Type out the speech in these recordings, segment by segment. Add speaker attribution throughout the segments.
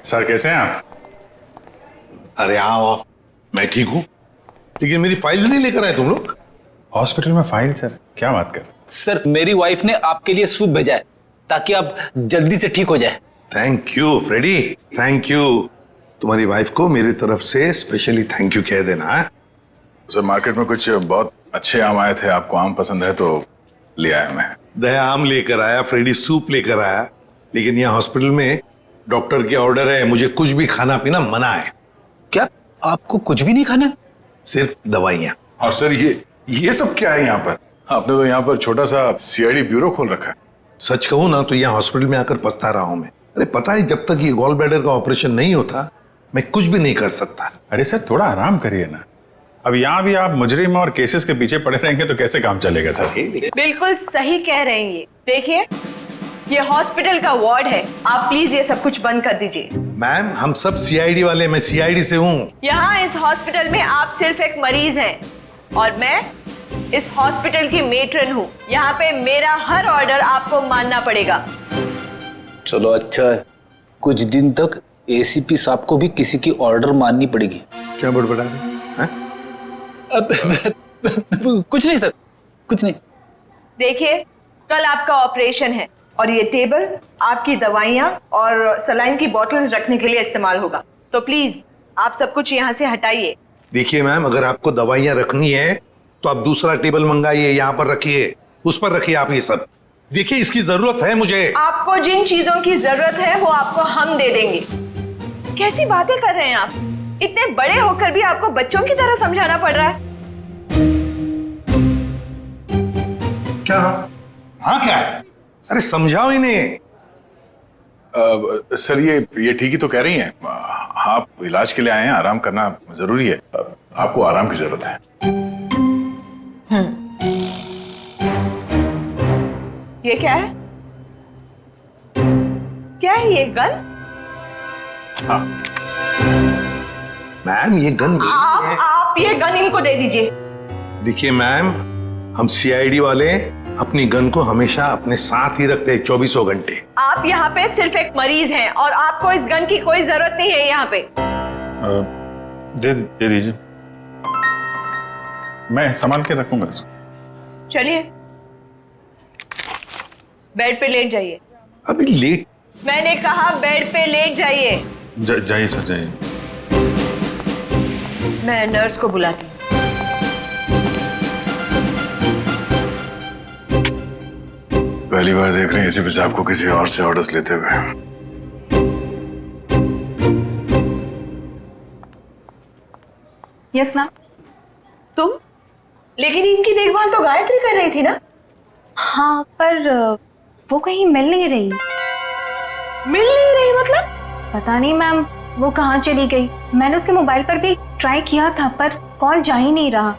Speaker 1: Sir कैसे हैं आप?
Speaker 2: अरे आओ, मैं ठीक हूँ, लेकिन मेरी फाइल नहीं लेकर आए तुम लोग।
Speaker 1: हॉस्पिटल में फाइल? सर क्या बात कर।
Speaker 3: सर मेरी वाइफ ने आपके लिए सूप भेजा है ताकि आप जल्दी से ठीक हो जाए।
Speaker 2: Thank you Freddy, thank you. तुम्हारी वाइफ को मेरी तरफ से स्पेशली थैंक यू कह देना है।
Speaker 1: सर मार्केट में कुछ बहुत अच्छे आम आए थे, आपको आम पसंद है तो ले आया मैं।
Speaker 2: दया आम लेकर आया, फ्रेडी सूप लेकर आया, लेकिन यहाँ हॉस्पिटल में डॉक्टर के ऑर्डर है, मुझे कुछ भी खाना पीना मना है।
Speaker 3: क्या आपको कुछ भी नहीं खाना?
Speaker 2: सिर्फ दवाइयाँ।
Speaker 1: और सर ये सब क्या है यहाँ पर? आपने तो यहाँ पर छोटा सा सीआईडी ब्यूरो खोल रखा है।
Speaker 2: सच कहूँ ना तो यहाँ हॉस्पिटल में आकर पछता रहा हूँ मैं। अरे पता है, जब तक ये गॉल ब्लैडर का ऑपरेशन नहीं होता मैं कुछ भी नहीं कर सकता।
Speaker 1: अरे सर थोड़ा आराम करिए ना। अब यहाँ भी आप मुजरिम और केसेस के पीछे पड़े रहेंगे तो कैसे काम चलेगा सर?
Speaker 4: बिल्कुल सही कह रहे हैं ये। देखिए ये हॉस्पिटल का वार्ड है, आप प्लीज ये सब कुछ बंद कर दीजिए।
Speaker 2: मैम हम सब सीआईडी वाले, मैं सीआईडी से हूँ।
Speaker 4: यहाँ इस हॉस्पिटल में आप सिर्फ एक मरीज हैं और मैं इस हॉस्पिटल की मेट्रन हूँ। यहाँ पे मेरा हर ऑर्डर आपको मानना पड़ेगा।
Speaker 3: चलो अच्छा है, कुछ दिन तक एसीपी साहब को भी किसी की ऑर्डर माननी पड़ेगी।
Speaker 2: क्या बड़बड़ा रहे हैं?
Speaker 3: कुछ नहीं सर, कुछ नहीं।
Speaker 4: देखिए कल आपका ऑपरेशन है और ये टेबल आपकी दवाइयाँ और सलाइन की बॉटल्स रखने के लिए इस्तेमाल होगा, तो प्लीज आप सब कुछ यहाँ से हटाइए।
Speaker 2: देखिए मैम, अगर आपको दवाइयाँ रखनी है तो आप दूसरा टेबल मंगाइए, यहाँ पर रखिए, उस पर रखिए आप ये सब। देखिए इसकी जरूरत है मुझे।
Speaker 4: आपको जिन चीजों की जरूरत है वो आपको हम दे देंगे। कैसी बातें कर रहे हैं आप? इतने बड़े होकर भी आपको बच्चों की तरह समझाना पड़ रहा है।
Speaker 2: क्या? हाँ क्या है? अरे समझाओ इन्हें।
Speaker 1: सर ये ठीक ही तो कह रही हैं। आप इलाज के लिए आए हैं, आराम करना जरूरी है। आपको आराम की जरूरत है।
Speaker 4: ये क्या है? क्या है ये गन?
Speaker 2: हाँ मैम, ये गन
Speaker 4: आप ये गन इनको दे दीजिए।
Speaker 2: देखिए मैम, हम सीआईडी वाले अपनी गन को हमेशा अपने साथ ही रखते हैं 24 घंटे।
Speaker 4: आप यहाँ पे सिर्फ एक मरीज हैं और आपको इस गन की कोई जरूरत नहीं है यहाँ पे।
Speaker 1: दे दीजिए, मैं संभाल के रखूंगा इसको।
Speaker 4: चलिए बेड पे लेट जाइए।
Speaker 2: अभी लेट?
Speaker 4: मैंने कहा बेड पे लेट जाइए।
Speaker 1: जाइए सर, जाइए।
Speaker 4: मैं नर्स को बुलाती हूँ।
Speaker 1: पहली बार देख रहे हैं एसीपी साहब को किसी और से ऑर्डर्स लेते हुए।
Speaker 4: Yes ma'am. तुम? लेकिन इनकी देखभाल तो गायत्री कर रही थी ना?
Speaker 5: हाँ पर वो कहीं मिल नहीं रही।
Speaker 4: मिल नहीं रही मतलब?
Speaker 5: पता नहीं मैम, वो कहाँ चली गई। मैंने उसके मोबाइल पर भी ट्राई किया था पर कॉल जा ही नहीं रहा,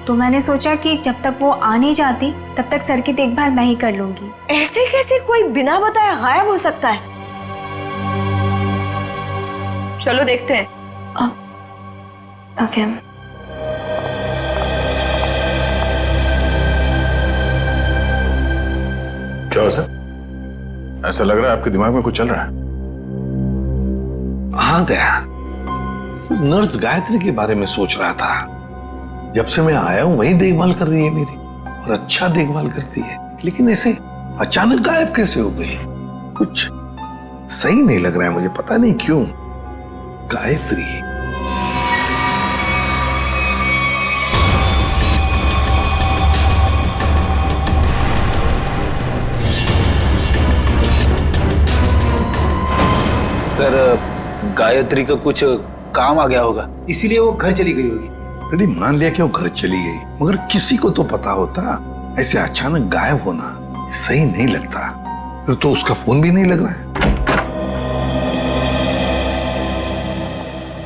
Speaker 5: तो मैंने सोचा कि जब तक वो आ नहीं जाती तब तक सर की देखभाल मैं ही कर लूंगी।
Speaker 4: ऐसे कैसे कोई बिना बताए गायब हो सकता है? चलो देखते हैं।
Speaker 5: ओके।
Speaker 1: क्या हो सर? ऐसा लग रहा है आपके दिमाग में कुछ चल रहा है।
Speaker 2: हाँ दया, नर्स गायत्री के बारे में सोच रहा था। जब से मैं आया हूं वही देखभाल कर रही है मेरी, और अच्छा देखभाल करती है, लेकिन ऐसे अचानक गायब कैसे हो गई? कुछ सही नहीं लग रहा है मुझे, पता नहीं क्यों। गायत्री
Speaker 3: सर गायत्री का कुछ काम आ गया होगा,
Speaker 6: इसीलिए वो घर चली गई होगी।
Speaker 2: रेडी, मान लिया कि वो घर चली गई, मगर किसी को तो पता होता। ऐसे अचानक गायब होना सही नहीं लगता। फिर तो उसका फोन भी नहीं लग रहा है।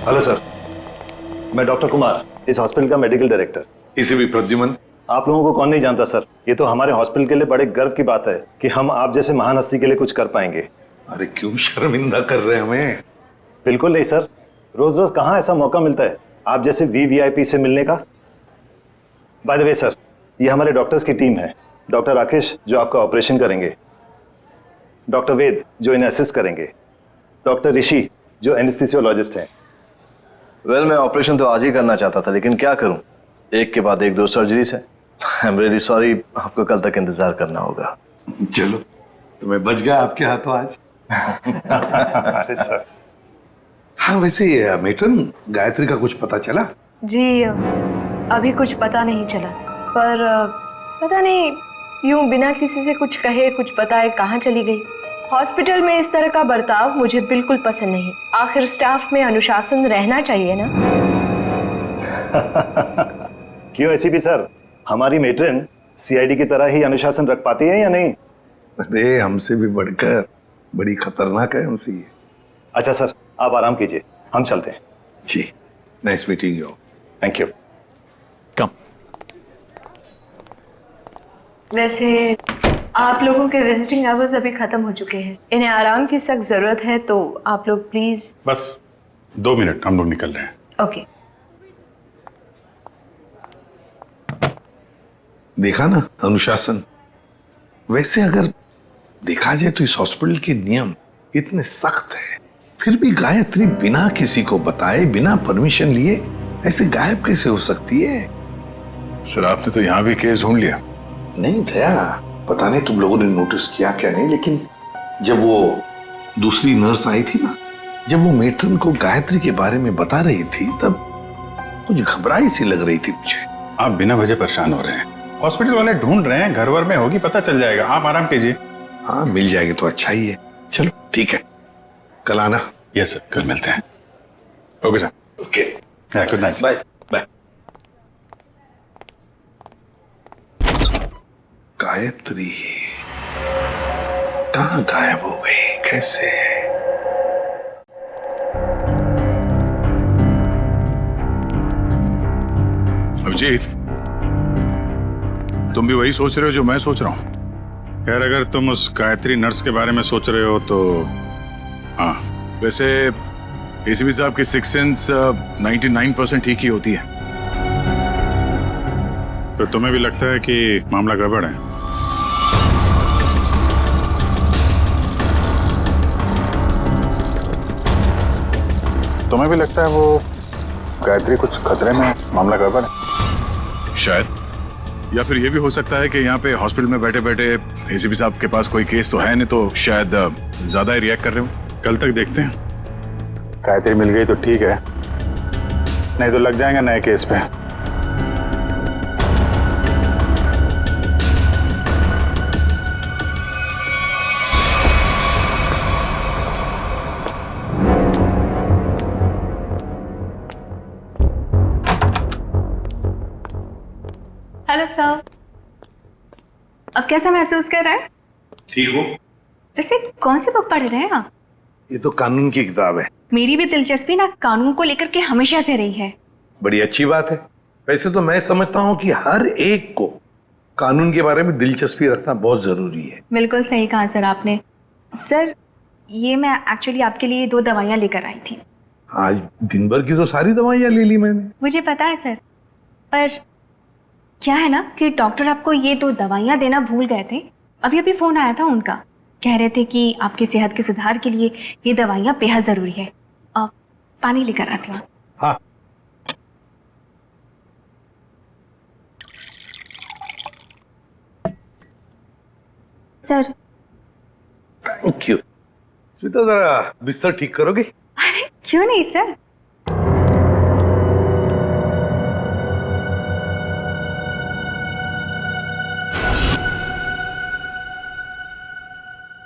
Speaker 7: हेलो सर, मैं डॉक्टर कुमार, इस हॉस्पिटल का मेडिकल डायरेक्टर।
Speaker 2: इसे भी प्रद्युमन।
Speaker 7: आप लोगों को कौन नहीं जानता सर, ये तो हमारे हॉस्पिटल के लिए बड़े गर्व की बात है कि हम आप जैसे महान हस्ती के लिए कुछ कर पाएंगे।
Speaker 2: अरे क्यों शर्मिंदा कर रहे हैं हमें?
Speaker 7: बिल्कुल नहीं सर, रोज रोज कहाँ ऐसा मौका मिलता है आप जैसे वीवीआईपी से मिलने का। बाय द वे सर, ये हमारे डॉक्टर्स की टीम है। डॉक्टर राकेश जो आपका ऑपरेशन करेंगे, डॉक्टर वेद जो इन्हें असिस्ट करेंगे, डॉक्टर ऋषि जो एनेस्थीसियोलॉजिस्ट हैं।
Speaker 6: वेल मैं ऑपरेशन तो आज ही करना चाहता था, लेकिन क्या करूं, एक के बाद एक 2 सर्जरीज है। आई एम रियली सॉरी, आपको कल तक इंतजार करना होगा।
Speaker 2: चलो, तो मैं बच गया आपके हाथों आज।
Speaker 7: अरे सर।
Speaker 2: हाँ, वैसे मेट्रन, गायत्री का कुछ पता चला?
Speaker 4: जी अभी कुछ पता नहीं चला, पर पता नहीं यूं बिना किसी से कुछ कहे कुछ बताए कहाँ चली गई। हॉस्पिटल में इस तरह का बर्ताव मुझे बिल्कुल पसंद नहीं। आखिर स्टाफ में अनुशासन रहना चाहिए ना।
Speaker 7: क्यों एसीपी सर, हमारी मेट्रन सीआईडी की तरह ही अनुशासन रख पाती है या नहीं?
Speaker 2: अरे हमसे भी बढ़कर बड़ी खतरनाक है उनसे ये।
Speaker 7: अच्छा सर, आप आराम कीजिए, हम चलते हैं।
Speaker 2: जी, nice meeting you.
Speaker 7: Thank you.
Speaker 1: Come.
Speaker 4: वैसे आप लोगों के विजिटिंग आवर्स अभी खत्म हो चुके हैं, इन्हें आराम की सख्त जरूरत है, तो आप लोग प्लीज।
Speaker 1: बस 2 मिनट, हम लोग निकल रहे हैं।
Speaker 4: ओके।
Speaker 2: देखा ना अनुशासन। वैसे अगर देखा जाए तो इस हॉस्पिटल के नियम इतने सख्त हैं, फिर भी गायत्री बिना किसी को बताए, बिना परमिशन लिए ऐसे गायब कैसे हो सकती है?
Speaker 1: सर आपने तो यहाँ भी केस ढूंढ लिया।
Speaker 2: नहीं दया, पता नहीं तुम लोगों ने नोटिस किया क्या नहीं, लेकिन जब वो दूसरी नर्स आई थी ना, जब वो मेट्रन को गायत्री के बारे में बता रही थी, तब कुछ घबराई सी लग रही थी मुझे।
Speaker 1: आप बिना वजह परेशान हो रहे हैं, हॉस्पिटल वाले ढूंढ रहे हैं, घर वर में होगी, पता चल जाएगा, आप आराम कीजिए।
Speaker 2: हाँ, मिल जाएगी तो अच्छा ही है। चलो ठीक है, कल आना।
Speaker 1: यस सर, कल मिलते हैं। Okay sir.
Speaker 2: Okay,
Speaker 1: good night.
Speaker 3: Bye.
Speaker 2: Bye. Gayatri कहाँ गायब हो गई, कैसे?
Speaker 1: अभिजीत, तुम भी वही सोच रहे हो जो मैं सोच रहा हूँ? खैर, अगर तुम उस गायत्री नर्स के बारे में सोच रहे हो तो हाँ, वैसे एसीपी साहब की सिक्स सेंस 99% ठीक ही होती है। तो तुम्हें भी लगता है कि मामला गड़बड़ है? तुम्हें भी लगता है वो गायत्री कुछ खतरे में, मामला गड़बड़ है? शायद, या फिर ये भी हो सकता है कि यहाँ पे हॉस्पिटल में बैठे बैठे एसीपी साहब के पास कोई केस तो है नहीं, तो शायद ज्यादा ही रिएक्ट कर रहे हो। कल तक देखते हैं, गायत्री मिल गई तो ठीक है, नहीं तो लग जाएंगे नए केस पे।
Speaker 5: हेलो सर, अब कैसा महसूस कर रहे हैं?
Speaker 2: ठीक हो?
Speaker 5: वैसे कौन सी बुक पढ़ रहे हैं आप?
Speaker 2: ये तो कानून की किताब है।
Speaker 5: मेरी भी दिलचस्पी ना कानून को लेकर के हमेशा से रही है।
Speaker 2: बड़ी अच्छी बात है। वैसे तो मैं समझता हूँ कि हर एक को कानून के बारे में दिलचस्पी रखना बहुत जरूरी है।
Speaker 5: बिल्कुल सही कहा सर आपने। सर, ये मैं एक्चुअली आपके लिए 2 दवाइयाँ लेकर आई थी।
Speaker 2: आज दिन भर की तो सारी दवाइयाँ ले ली मैंने।
Speaker 5: मुझे पता है सर, पर क्या है ना कि डॉक्टर आपको ये 2 दवाइयाँ देना भूल गए थे। अभी अभी फोन आया था उनका, कह रहे थे कि आपकी सेहत के सुधार के लिए ये दवाइयाँ बेहद जरूरी है। अब पानी लेकर आती हूँ।
Speaker 2: हाँ,
Speaker 5: सर।
Speaker 2: Thank you. स्मिता, जरा बिस्तर ठीक करोगे?
Speaker 5: अरे क्यों नहीं सर।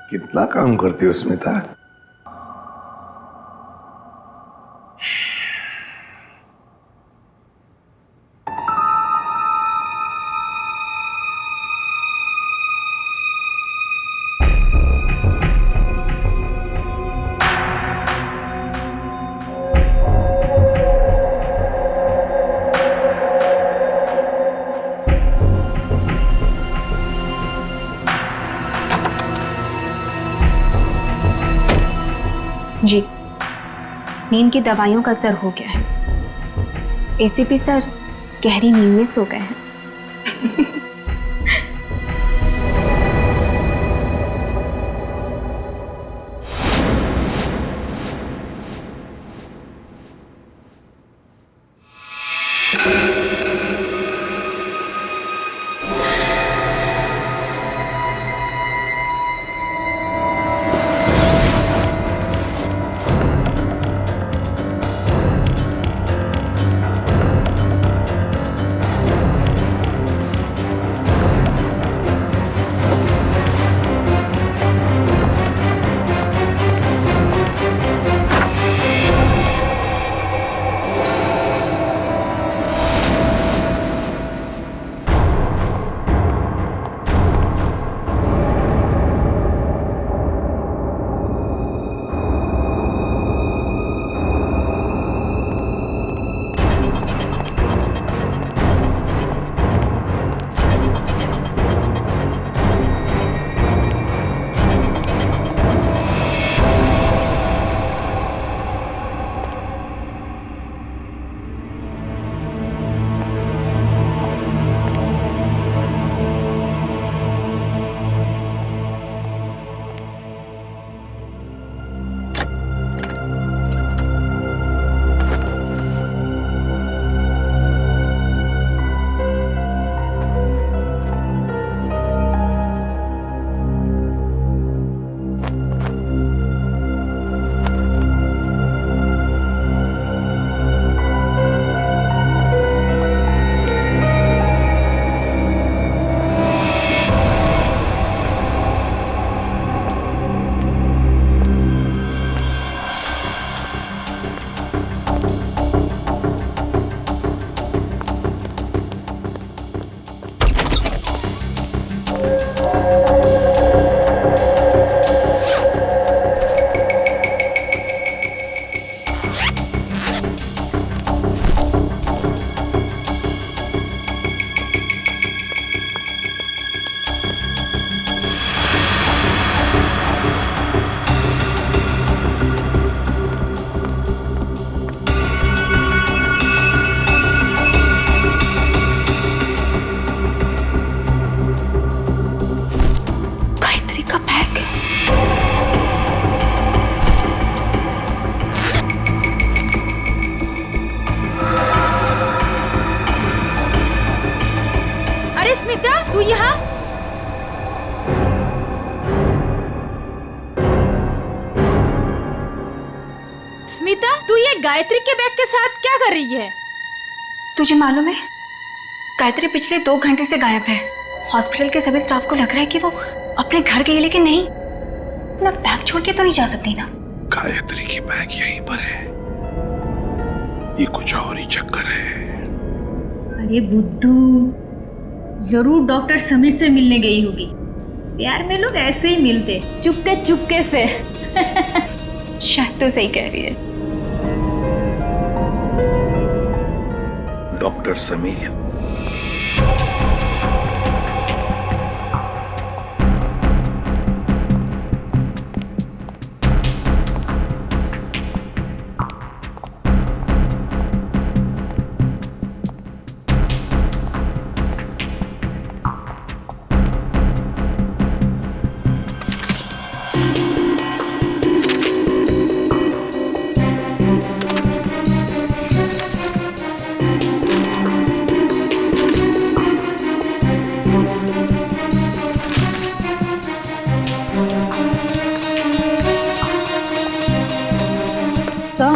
Speaker 2: कितना काम करती हो स्मिता?
Speaker 5: जी, नींद की दवाइयों का असर हो गया है। एसीपी सर गहरी नींद में सो गए हैं।
Speaker 8: स्मिता, तू ये गायत्री के बैग के साथ क्या कर रही है?
Speaker 5: तुझे मालूम है, गायत्री पिछले 2 घंटे से गायब है। हॉस्पिटल के सभी स्टाफ को लग रहा है कि वो अपने घर गई, लेकिन नहीं, अपना बैग छोड़ के तो नहीं जा सकती ना।
Speaker 2: गायत्री की बैग यहीं पर है, ये कुछ और ही चक्कर है।
Speaker 8: अरे बुद्धू, जरूर डॉक्टर समीर से मिलने गई होगी। प्यार में लोग ऐसे ही मिलते, चुपके चुपके से।
Speaker 5: शायद तो सही कह रही है।
Speaker 2: डॉक्टर समीर,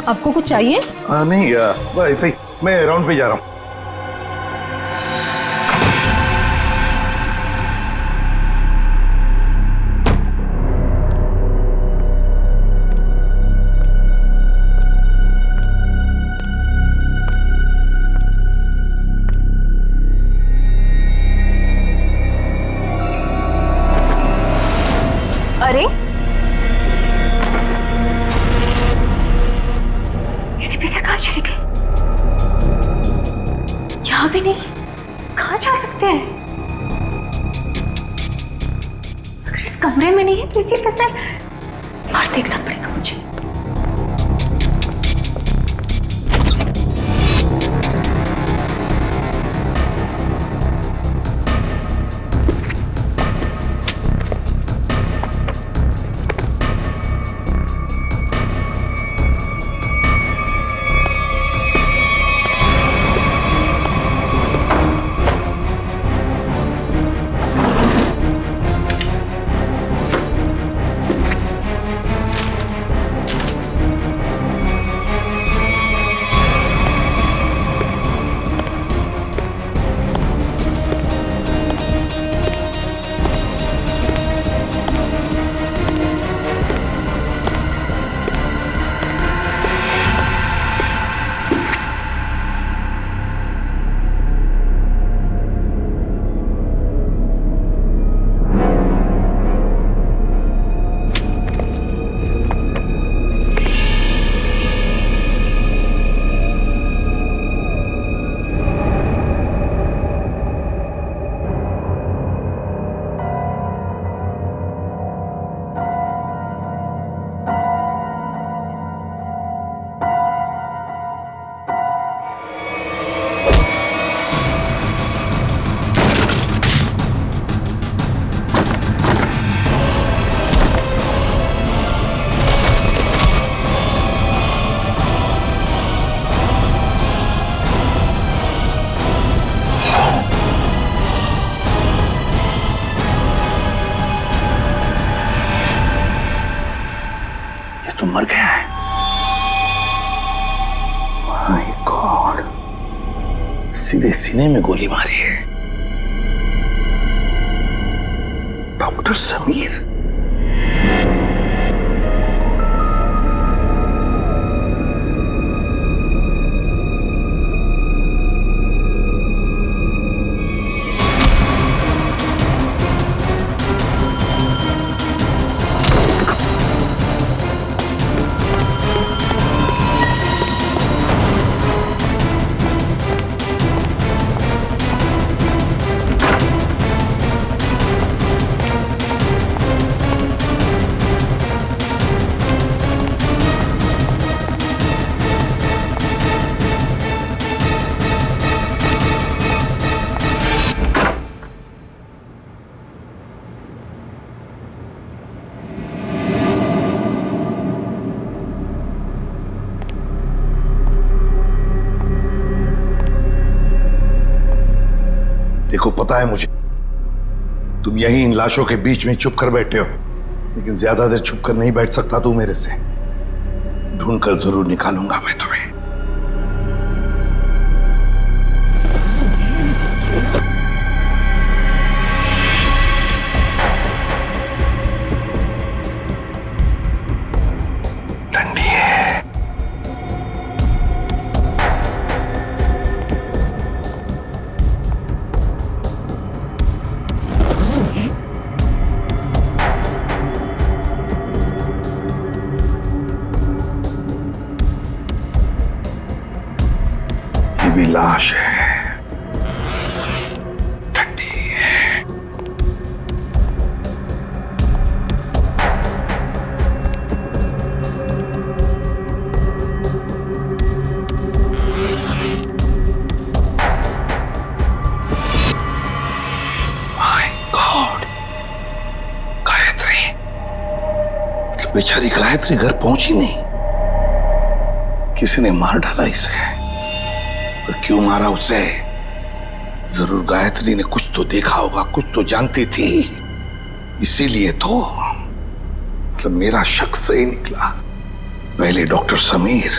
Speaker 8: आपको कुछ चाहिए?
Speaker 2: नहीं, बस ऐसे ही, मैं राउंड पे जा रहा हूँ।
Speaker 5: अरे एसीपी सर कहाँ चले गए? यहाँ भी नहीं, कहाँ जा सकते हैं? अगर इस कमरे में नहीं है तो एसीपी सर बाहर देखना पड़ेगा मुझे। मर गया है। माय गॉड, सीधे सीने में गोली मारी है। डॉक्टर समीर, देखो पता है मुझे, तुम यहीं इन लाशों के बीच में चुप कर बैठे हो, लेकिन ज्यादा देर चुप कर नहीं बैठ सकता तू मेरे से।
Speaker 2: ढूंढकर जरूर निकालूंगा मैं तुम्हें। ठंडी है। ये भी लाश है, ठंडी है। माय गॉड, गायत्री, मतलब बेचारी गायत्री घर पहुंची नहीं। किसी ने मार डाला इसे। पर क्यों मारा उसे? जरूर गायत्री ने कुछ तो देखा होगा, कुछ तो जानती थी, इसीलिए तो। मतलब मेरा शक सही निकला। पहले डॉक्टर समीर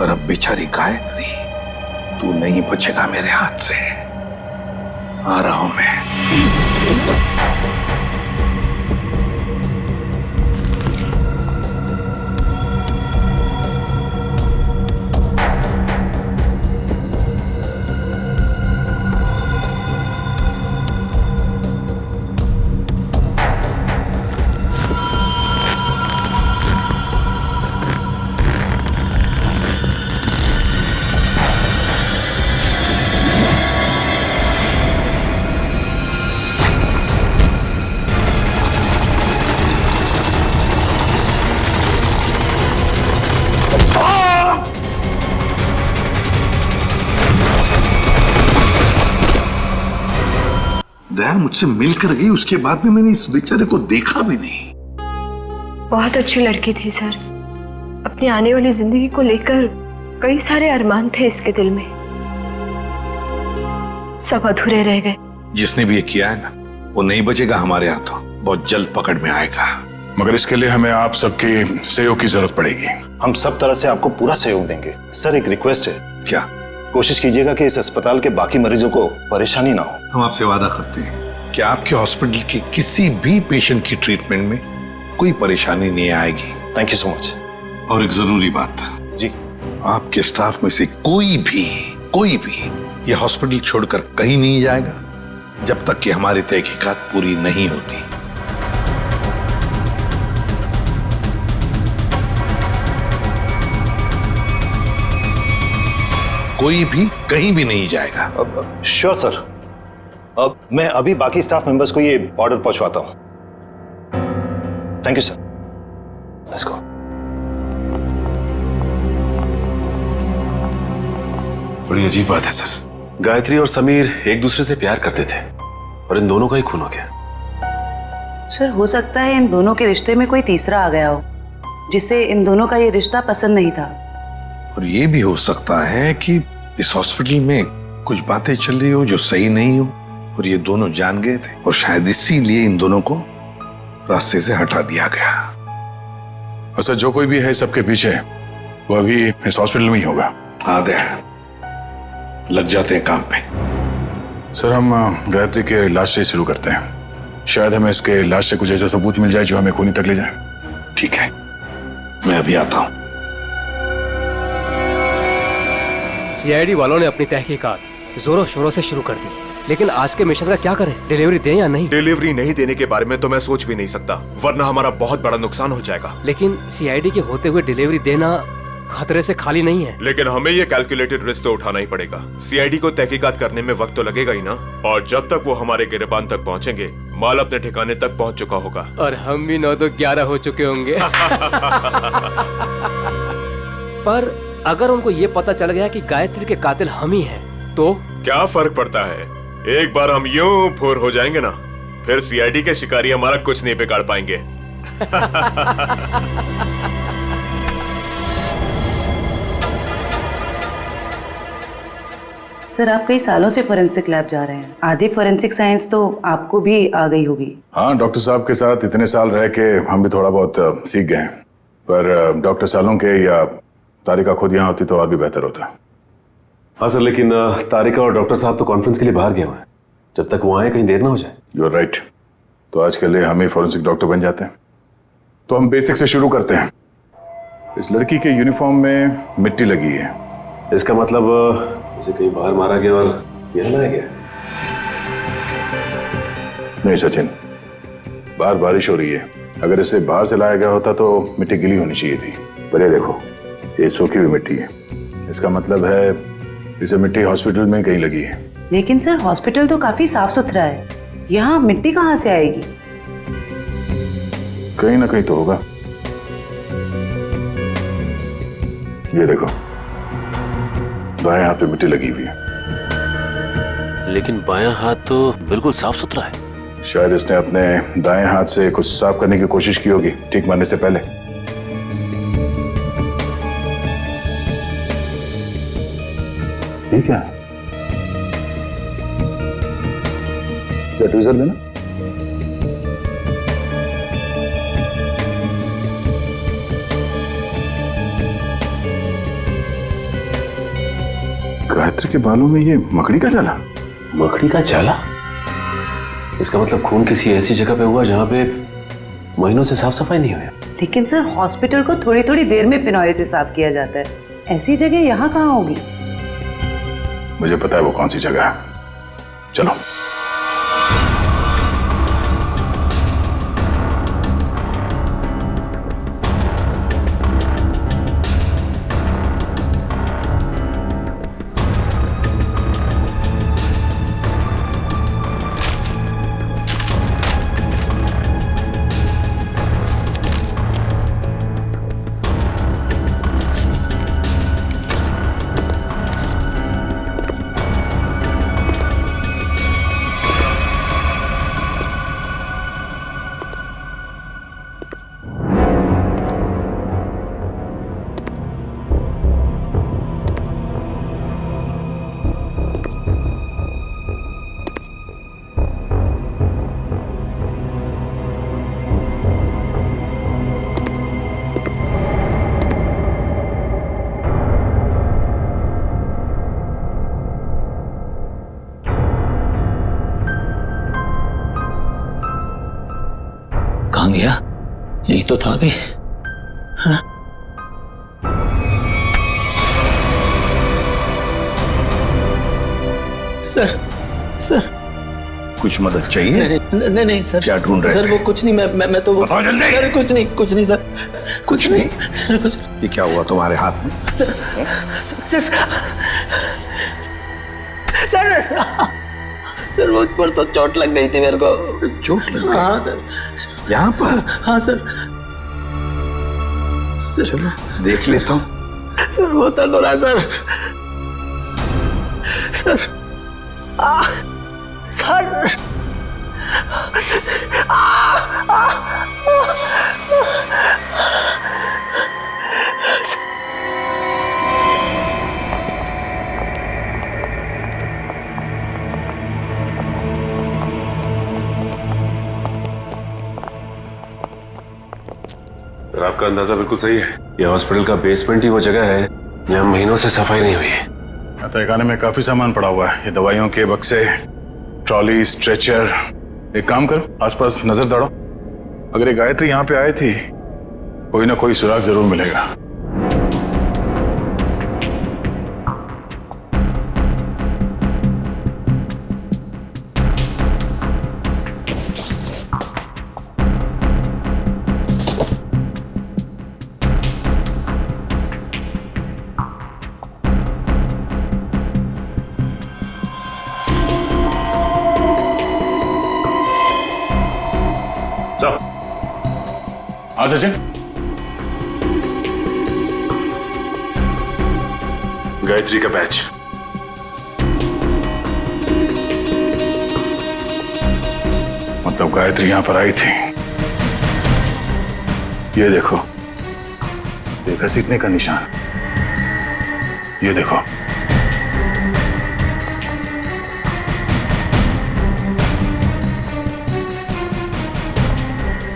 Speaker 2: और अब बेचारी गायत्री। तू नहीं बचेगा मेरे हाथ से। आ रहा हूं मैं। दया मुझसे मिलकर गई, उसके बाद में मैंने इस बेचारे को देखा भी नहीं।
Speaker 4: बहुत अच्छी लड़की थी सर। अपनी आने वाली जिंदगी को लेकर कई सारे अरमान थे इसके दिल में, सब अधूरे रह गए।
Speaker 2: जिसने भी ये किया है ना, वो नहीं बचेगा हमारे हाथों। बहुत जल्द पकड़ में आएगा।
Speaker 1: मगर इसके लिए हमें आप सबके सहयोग की जरूरत पड़ेगी।
Speaker 7: हम सब तरह से आपको पूरा सहयोग देंगे। सर एक रिक्वेस्ट है,
Speaker 2: क्या?
Speaker 7: कोशिश कीजिएगा कि इस अस्पताल के बाकी मरीजों को परेशानी ना हो।
Speaker 2: हम आपसे वादा करते हैं कि आपके हॉस्पिटल के किसी भी पेशेंट की ट्रीटमेंट में कोई परेशानी नहीं आएगी।
Speaker 7: Thank you so much.
Speaker 2: और एक जरूरी बात
Speaker 7: जी,
Speaker 2: आपके स्टाफ में से कोई भी ये हॉस्पिटल छोड़कर कहीं नहीं जाएगा जब तक कि हमारी तहकीकात पूरी नहीं होती। कोई भी कहीं भी नहीं जाएगा।
Speaker 7: Sure sir. अब मैं अभी बाकी स्टाफ मेंबर्स को ये ऑर्डर पहुंचवाता हूं। Thank you sir. Let's go.
Speaker 9: बड़ी अजीब बात है सर। गायत्री और समीर एक दूसरे से प्यार करते थे और इन दोनों का ही खून हो गया।
Speaker 10: सर हो सकता है इन दोनों के रिश्ते में कोई तीसरा आ गया हो, जिससे इन दोनों का ये रिश्ता पसंद नहीं था।
Speaker 2: और ये भी हो सकता है कि इस हॉस्पिटल में कुछ बातें चल रही हो जो सही नहीं हो और ये दोनों जान गए थे और शायद इसीलिए इन दोनों को रास्ते से हटा दिया गया।
Speaker 1: और सर जो कोई भी है सबके पीछे, वो अभी इस हॉस्पिटल में ही होगा।
Speaker 2: आदे लग जाते हैं काम पे।
Speaker 1: सर हम गायत्री के लाश से शुरू करते हैं। शायद हमें इसके लाश से कुछ ऐसा सबूत मिल जाए जो हमें खूनी तक ले जाए।
Speaker 2: ठीक है, मैं अभी आता हूं।
Speaker 11: सीआईडी वालों ने अपनी तहकीकात जोरों शोरों से शुरू कर दी, लेकिन आज के मिशन का क्या करें? डिलीवरी दें या नहीं?
Speaker 9: डिलीवरी नहीं देने के बारे में तो मैं सोच भी नहीं सकता, वरना हमारा बहुत बड़ा नुकसान हो जाएगा।
Speaker 11: लेकिन सीआईडी के होते हुए डिलीवरी देना खतरे से खाली नहीं है।
Speaker 9: लेकिन हमें ये कैलकुलेटेड रिस्क तो उठाना ही पड़ेगा। सीआईडी को तहकीकात करने में वक्त तो लगेगा ही ना, और जब तक वो हमारे गिरबान तक पहुंचेंगे माल अपने ठिकाने तक पहुंच चुका होगा
Speaker 11: और हम भी 9 तो 11 हो चुके होंगे। पर अगर उनको ये पता चल गया कि गायत्री के कातिल हम ही हैं, तो
Speaker 9: क्या फर्क पड़ता है? एक बार हम यूं फूर हो जाएंगे ना, फिर सीआईडी के शिकारी हमारा कुछ नहीं बिगाड़ पाएंगे।
Speaker 10: सर आप कई सालों से फोरेंसिक लैब जा रहे हैं, आधी फोरेंसिक साइंस तो आपको भी आ गई होगी।
Speaker 1: हाँ, डॉक्टर साहब के साथ इतने साल रह के हम भी थोड़ा बहुत सीख गए हैं। पर डॉक्टर सालुंके या तारिका खुद यहाँ होती तो और भी बेहतर होता।
Speaker 12: हाँ सर, लेकिन तारिका और डॉक्टर साहब तो कॉन्फ्रेंस के लिए बाहर गए हुए हैं। जब तक वो आए कहीं देर ना हो जाए।
Speaker 1: You are right. तो आज के लिए हम ही फॉरेंसिक डॉक्टर बन जाते हैं। तो हम बेसिक से शुरू करते हैं। इस लड़की के यूनिफॉर्म में मिट्टी लगी है।
Speaker 12: इसका मतलब इसे कहीं बाहर मारा गया और यहाँ लाया गया।
Speaker 1: नहीं सचिन, बाहर बारिश हो रही है। अगर इसे बाहर से लाया गया होता तो मिट्टी गीली होनी चाहिए थी। पर ये देखो, ये सूखी हुई मिट्टी है। इसका मतलब है इसे मिट्टी हॉस्पिटल में कहीं लगी है।
Speaker 10: लेकिन सर, हॉस्पिटल तो काफी साफ सुथरा है, यहाँ मिट्टी कहाँ से आएगी?
Speaker 1: कहीं ना कहीं तो होगा। ये देखो, बाएं हाथ पे मिट्टी लगी हुई है।
Speaker 12: लेकिन बायां हाथ तो बिल्कुल साफ सुथरा है।
Speaker 1: शायद इसने अपने दाएं हाथ से कुछ साफ करने की कोशिश की होगी ठीक मारने से पहले। ठीक है, ट्वीजर देना। गायत्री के बालों में ये मकड़ी का जाला।
Speaker 12: मकड़ी का जाला? इसका मतलब खून किसी ऐसी जगह पे हुआ जहां पे महीनों से साफ सफाई नहीं हुई।
Speaker 10: लेकिन सर, हॉस्पिटल को थोड़ी थोड़ी देर में फिनॉइल से साफ किया जाता है। ऐसी जगह यहाँ कहाँ होगी?
Speaker 1: मुझे पता है वो कौन सी जगह है। चलो।
Speaker 3: कहाँ गया? यही तो था अभी। हाँ? सर, सर
Speaker 2: कुछ मदद चाहिए?
Speaker 3: नहीं नहीं सर।
Speaker 2: क्या ढूंढ रहे
Speaker 3: सर?
Speaker 2: थे?
Speaker 3: वो कुछ नहीं, मैं तो वो सर कुछ नहीं सर।
Speaker 2: कुछ नहीं?
Speaker 3: सर कुछ।
Speaker 2: ये क्या हुआ तुम्हारे हाथ में?
Speaker 3: सर सर सर वो परसों चोट लग गई थी मेरे को।
Speaker 2: चोट लग गई?
Speaker 3: हाँ सर।
Speaker 2: यहाँ पर?
Speaker 3: हाँ सर।
Speaker 2: चलो देख लेता हूँ।
Speaker 3: सर बहुत दर्द हो रहा है सर। सर सर
Speaker 12: आपका अंदाजा बिल्कुल सही है। ये हॉस्पिटल का बेसमेंट ही वो जगह है जहाँ महीनों से सफाई नहीं हुई है।
Speaker 1: तहखाने में काफी सामान पड़ा हुआ है। ये दवाइयों के बक्से, ट्रॉली, स्ट्रेचर। एक काम करो, आसपास नजर दौड़ो। अगर ये गायत्री यहाँ पे आई थी, कोई ना कोई सुराग जरूर मिलेगा। हाँ सचिन,
Speaker 12: गायत्री का बैच।
Speaker 1: मतलब गायत्री यहां पर आई थी। ये देखो, ये घसीटने का निशान। ये देखो,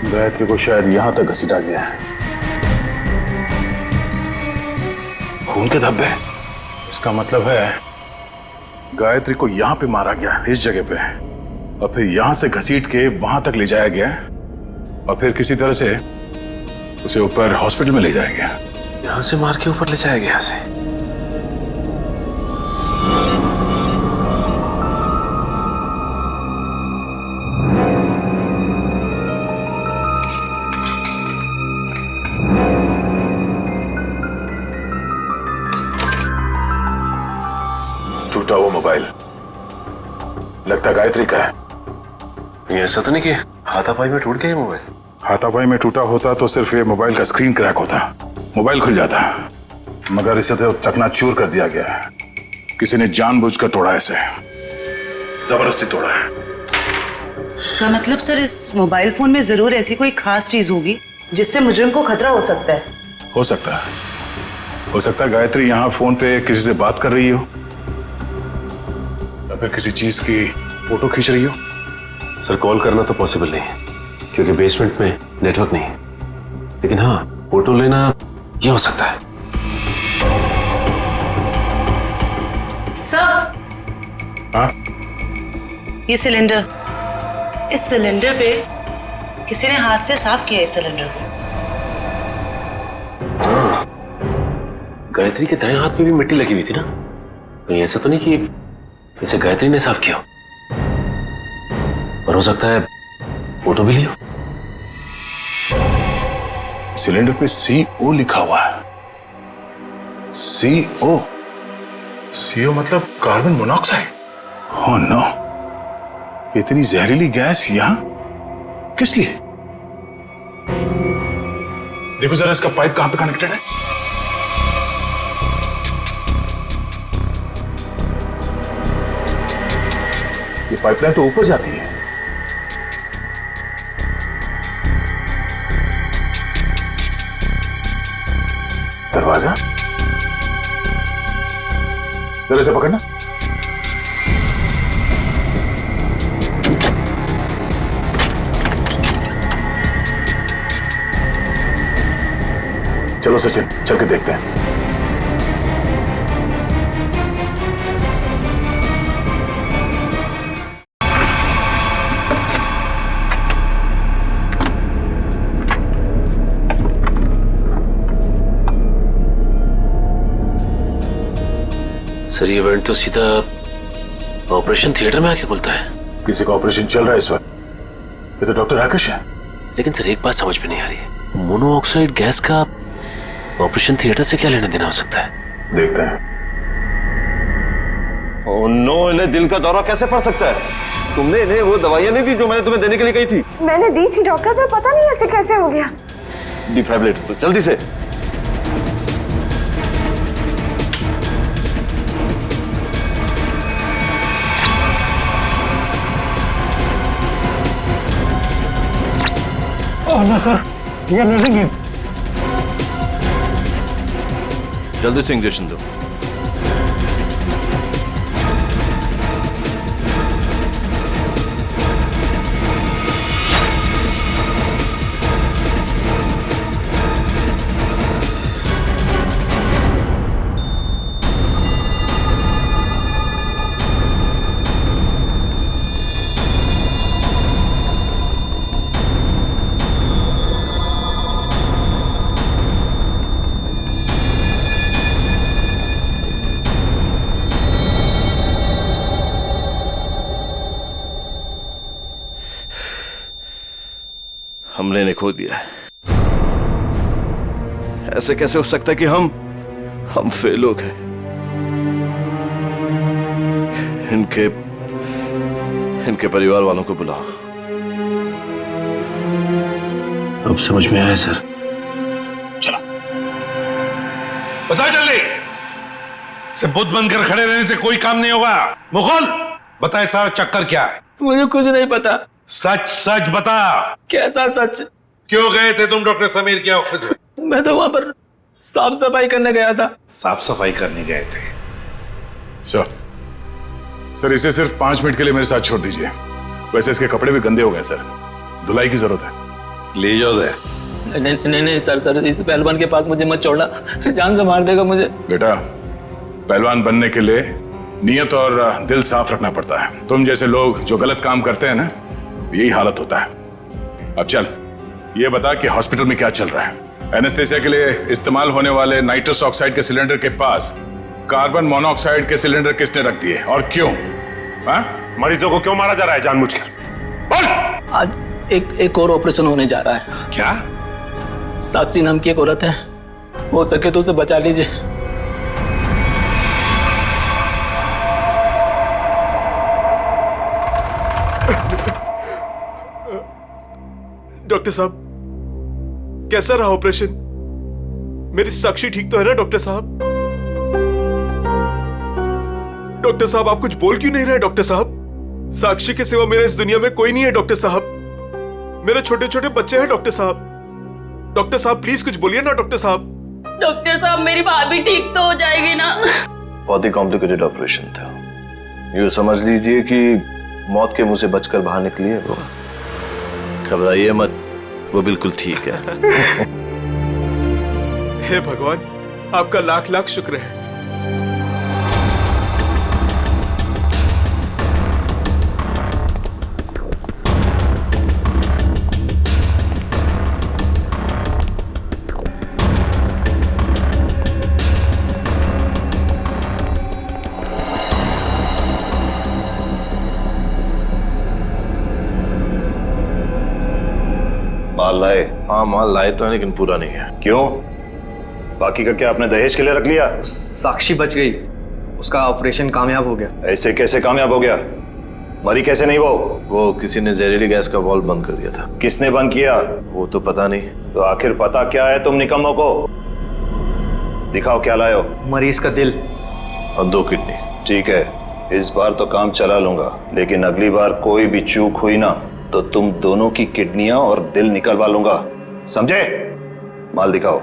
Speaker 1: गायत्री को शायद यहां तक घसीटा गया है। खून के धब्बे। इसका मतलब है गायत्री को यहां पे मारा गया, इस जगह पे, और फिर यहां से घसीट के वहां तक ले जाया गया, और फिर किसी तरह से उसे ऊपर हॉस्पिटल में ले जाया गया।
Speaker 12: यहां से मार के ऊपर ले जाया गया उसे।
Speaker 1: टूटा वो मोबाइल लगता गायत्री का है।
Speaker 12: ये ऐसा तो नहीं कि हाथापाई में टूट गया ये मोबाइल?
Speaker 1: हाथापाई में टूटा होता तो सिर्फ ये मोबाइल का स्क्रीन क्रैक होता, मोबाइल खुल जाता, मगर इसे तो चकनाचूर कर दिया गया है। किसी ने जानबूझकर तोड़ा, इसे जबरदस्ती तोड़ा है।
Speaker 10: इसका मतलब सर इस मोबाइल फोन में जरूर ऐसी कोई खास चीज होगी जिससे मुजरिम को खतरा हो सकता है।
Speaker 1: हो सकता है, हो सकता है गायत्री यहाँ फोन पे किसी से बात कर रही हो, या फिर किसी चीज की फोटो खींच रही हो।
Speaker 12: सर कॉल करना तो पॉसिबल नहीं है क्योंकि बेसमेंट में नेटवर्क नहीं है, लेकिन हाँ फोटो लेना ये हो सकता है।
Speaker 10: सर,
Speaker 1: हाँ?
Speaker 10: ये सिलेंडर, इस सिलेंडर पे किसी ने हाथ से साफ किया है इस सिलेंडर को।
Speaker 12: हाँ, गायत्री के दाएं हाथ में भी मिट्टी लगी हुई थी ना, कहीं ऐसा तो नहीं कि इसे गायत्री ने साफ किया, और हो सकता है फोटो भी लिया।
Speaker 1: सिलेंडर पे CO लिखा हुआ है। CO, CO मतलब कार्बन मोनोऑक्साइड। ओह नो, इतनी जहरीली गैस यहां किस लिए? देखो जरा इसका पाइप कहां पे कनेक्टेड है। ये पाइपलाइन तो ऊपर जाती है। दरवाजा जरा से पकड़ना। चलो सचिन, चल के देखते हैं।
Speaker 12: सर ये इवेंट तो सीधा ऑपरेशन थिएटर में आके खुलता है।
Speaker 1: किसी का ऑपरेशन चल रहा है इस वक्त। ये तो डॉक्टर राकेश है।
Speaker 12: लेकिन सर एक बात समझ में नहीं आ रही है, मोनोऑक्साइड गैस का ऑपरेशन थिएटर से क्या लेना देना हो सकता है?
Speaker 1: देखते हैं।
Speaker 6: ओह नो, इन्हें दिल का दौरा कैसे पड़ सकता है? तुमने इन्हें वो दवाइयां नहीं दी जो मैंने तुम्हें देने के लिए कही थी?
Speaker 4: मैंने दी थी डॉक्टर, पर पता नहीं ऐसे कैसे हो गया।
Speaker 6: डिफाइब्रिलेटर, तो जल्दी से।
Speaker 2: ना सर, ये नहीं।
Speaker 6: जल्दी से इंजेक्शन दो। हमने इन्हें खो दिया है। ऐसे कैसे हो सकता है कि हम फेल हो गए? इनके परिवार वालों को बुलाओ।
Speaker 12: अब समझ में आया सर।
Speaker 1: चलो
Speaker 2: बताओ जल्दी। से बुद्ध बनकर खड़े रहने से कोई काम नहीं होगा। मुगल, बताए सारा चक्कर क्या है?
Speaker 11: मुझे कुछ नहीं पता।
Speaker 2: सच सच बता।
Speaker 11: कैसा सच?
Speaker 2: क्यों गए थे तुम डॉक्टर समीर के ऑफिस में?
Speaker 11: मैं तो वहां पर साफ सफाई करने गया था।
Speaker 2: साफ सफाई करने गए थे?
Speaker 1: सर इसे सिर्फ 5 मिनट के लिए मेरे साथ छोड़ दीजिए। वैसे इसके कपड़े भी गंदे हो गए सर, धुलाई की जरूरत है।
Speaker 2: ले जाओ दे।
Speaker 3: नहीं सर, इस पहलवान के पास मुझे मत छोड़ना, जान से मार देगा मुझे।
Speaker 1: बेटा, पहलवान बनने के लिए नियत और दिल साफ रखना पड़ता है। तुम जैसे लोग जो गलत काम करते हैं ना, यही हालत होता है। अब चल, ये बता कि हॉस्पिटल में क्या चल रहा है? एनेस्थेसिया के लिए इस्तेमाल होने वाले नाइट्रस ऑक्साइड के सिलेंडर के पास कार्बन मोनोऑक्साइड के सिलेंडर किसने रख दिए और क्यों?
Speaker 9: मरीजों को क्यों मारा जा रहा है जानबूझकर? बोल।
Speaker 3: आज एक और ऑपरेशन होने जा रहा है।
Speaker 2: क्या?
Speaker 3: साक्षी नाम की एक औरत है, हो सके तो उसे बचा लीजिए।
Speaker 9: डॉक्टर साहब, कैसा रहा ऑपरेशन? मेरी साक्षी ठीक तो है ना डॉक्टर साहब? डॉक्टर साहब, आप कुछ बोल क्यों नहीं रहे? डॉक्टर साहब, साक्षी के सिवा मेरा इस दुनिया में कोई नहीं है डॉक्टर साहब। मेरे छोटे छोटे बच्चे हैं डॉक्टर साहब। डॉक्टर साहब प्लीज कुछ बोलिए ना डॉक्टर साहब।
Speaker 8: डॉक्टर साहब, मेरी भाभी ठीक तो हो जाएगी ना?
Speaker 6: बहुत ही कॉम्प्लिकेटेड ऑपरेशन था। यूँ समझ लीजिए कि मौत के मुंह से बचकर बाहर निकली है वो। घबराइए मत, वो बिल्कुल ठीक है।
Speaker 9: हे भगवान, आपका लाख लाख शुक्र है।
Speaker 7: माल लाए?
Speaker 6: हाँ, माल लाए तो है लेकिन पूरा नहीं है।
Speaker 7: क्यों? बाकी का क्या आपने दहेज के लिए रख लिया?
Speaker 13: साक्षी बच गई, उसका ऑपरेशन कामयाब हो गया।
Speaker 7: ऐसे कैसे कामयाब हो गया? मरी कैसे नहीं वो
Speaker 6: किसी ने जहरीली गैस का वाल्व बंद कर दिया था।
Speaker 7: किसने बंद किया?
Speaker 6: वो तो पता नहीं।
Speaker 7: तो आखिर पता क्या है तुम निकम्मों को? दिखाओ क्या लाए हो।
Speaker 13: मरीज का दिल
Speaker 6: और 2 किडनी।
Speaker 7: ठीक है, इस बार तो काम चला लूंगा, लेकिन अगली बार कोई भी चूक हुई ना तो तुम दोनों की किडनियां और दिल निकलवा लूंगा, समझे? माल दिखाओ।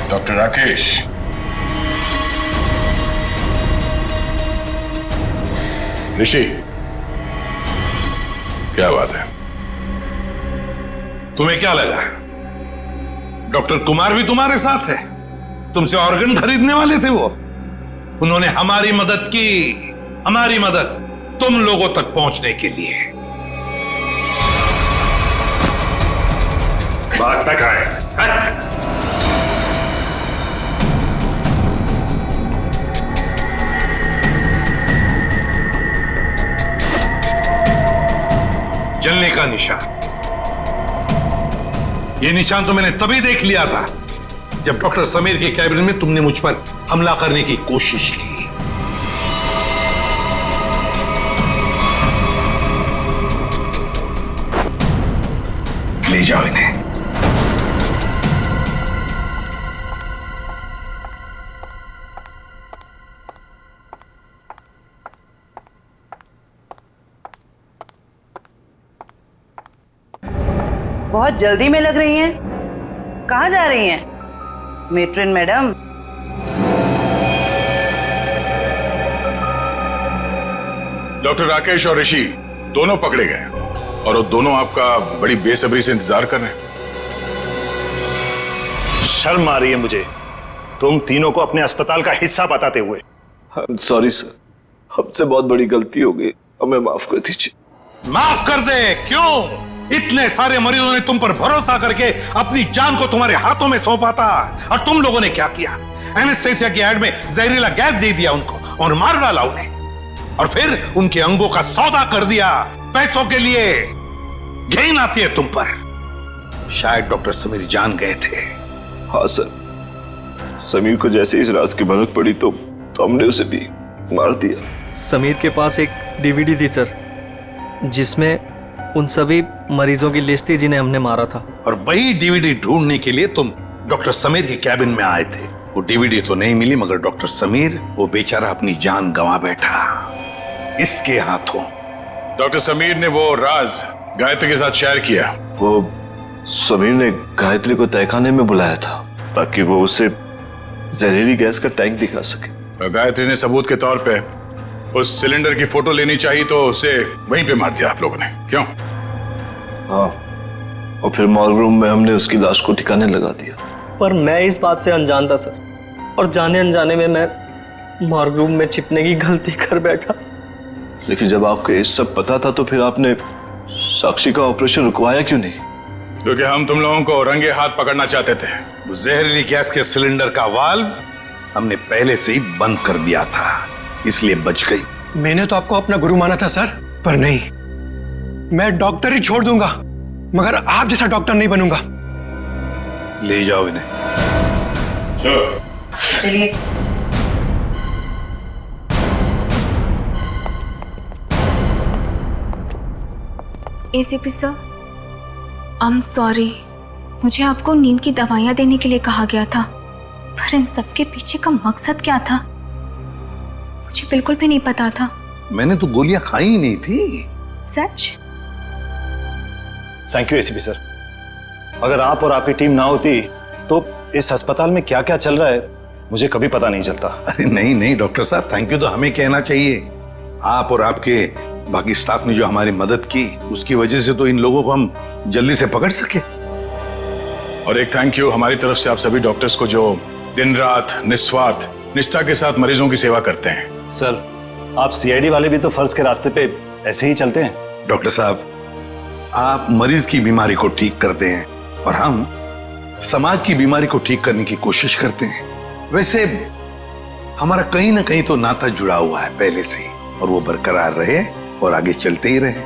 Speaker 1: डॉक्टर राकेश, ऋषि, क्या बात है?
Speaker 2: तुम्हें क्या लगा डॉक्टर कुमार भी तुम्हारे साथ है? तुमसे ऑर्गन खरीदने वाले थे वो। उन्होंने हमारी मदद की, हमारी मदद तुम लोगों तक पहुंचने के लिए।
Speaker 9: बात तक आए।
Speaker 2: जलने का निशान, ये निशान तो मैंने तभी देख लिया था जब डॉक्टर समीर के कैबिन में तुमने मुझ पर हमला करने की कोशिश की। ले जाओ इन्हें।
Speaker 10: बहुत जल्दी में लग रही हैं। कहाँ जा रही हैं मेट्रिन मैडम?
Speaker 1: डॉक्टर राकेश और ऋषि दोनों पकड़े गए और वो दोनों आपका बड़ी बेसब्री से इंतजार कर रहे हैं।
Speaker 7: शर्म आ रही है मुझे तुम तीनों को अपने अस्पताल का हिस्सा बताते हुए।
Speaker 6: सॉरी सर, हमसे बहुत बड़ी गलती हो गई, हमें माफ कर दीजिए।
Speaker 2: माफ कर दे? क्यों? इतने सारे मरीजों ने तुम पर भरोसा करके अपनी जान को तुम्हारे हाथों में सौंपा था, और तुम लोगों ने क्या किया? एनेस्थेसिया की एड में जहरीला गैस दे दिया उनको और मार डाला उन्हें, और फिर उनके अंगों का सौदा कर दिया पैसों के लिए। घिन आती है तुम पर। शायद डॉक्टर समीर जान गए थे।
Speaker 6: हाँ सर, समीर को जैसे इस राज की भनक पड़ी तो हमने उसे भी मार दिया।
Speaker 13: समीर के पास एक डीवीडी थी सर, जिसमें उन सभी मरीजों की लिस्ट थी जिन्हें हमने मारा था।
Speaker 2: और वही डीवीडी ढूंढने के लिए तुम डॉक्टर समीर के कैबिन में आए थे। वो डीवीडी तो नहीं मिली, मगर डॉक्टर समीर, वो बेचारा अपनी जान गंवा बैठा इसके हाथों।
Speaker 1: डॉक्टर समीर ने वो राज गायत्री के साथ शेयर किया?
Speaker 6: वो समीर ने गायत्री को तहखाने में बुलाया था ताकि वो उसे जहरीली गैस का टैंक दिखा सके।
Speaker 1: गायत्री ने सबूत के तौर पे उस सिलेंडर की फोटो लेनी चाहिए तो उसे वहीं पे मार दिया आप लोगों ने, क्यों?
Speaker 6: हाँ, और फिर मॉर्ग रूम में हमने उसकी लाश को ठिकाने लगा दिया।
Speaker 13: पर मैं इस बात से अनजान था सर, और जाने अनजाने में मैं मॉर्ग रूम में छिपने की गलती कर बैठा।
Speaker 6: लेकिन जब आपको ये सब पता था तो फिर आपने साक्षी का ऑपरेशन रुकवाया क्यों नहीं?
Speaker 1: क्योंकि हम तुम लोगों को रंगे हाथ पकड़ना चाहते थे।
Speaker 2: वो जहरीली गैस के सिलेंडर का वाल्व हमने पहले से ही बंद कर दिया था, इसलिए बच गई।
Speaker 14: मैंने तो आपको अपना गुरु माना था सर, पर नहीं, मैं डॉक्टर ही छोड़ दूंगा मगर आप जैसा डॉक्टर नहीं बनूंगा।
Speaker 2: ले जाओ इन्हें।
Speaker 10: चलिए।
Speaker 5: ACP sir, I am sorry, मुझे आपको नींद की दवाइयाँ देने के लिए कहा गया था, पर इन सब के पीछे का मकसद क्या था मुझे बिल्कुल भी नहीं पता था।
Speaker 2: मैंने तो गोलियां खाई ही नहीं थी।
Speaker 5: सच?
Speaker 7: Thank you ACP sir. अगर आप और आपकी टीम ना होती तो इस अस्पताल में क्या क्या चल रहा है मुझे कभी पता नहीं चलता।
Speaker 2: अरे नहीं नहीं डॉक्टर साहब, थैंक यू तो हमें कहना चाहिए। आप और आपके बाकी स्टाफ ने जो हमारी मदद की उसकी वजह से तो इन लोगों को हम जल्दी से पकड़ सके।
Speaker 1: और एक थैंक यू हमारी तरफ से आप सभी डॉक्टर्स को जो दिन रात निस्वार्थ निष्ठा के साथ मरीजों की सेवा करते हैं।
Speaker 7: सर, आप सीआईडी वाले भी तो फर्ज के रास्ते पे ऐसे ही चलते हैं।
Speaker 2: डॉक्टर साहब, आप मरीज की बीमारी को ठीक करते हैं और हम समाज की बीमारी को ठीक करने की कोशिश करते हैं। वैसे हमारा कहीं ना कहीं तो नाता जुड़ा हुआ है पहले से ही, और वो बरकरार रहे और आगे चलते ही रहे।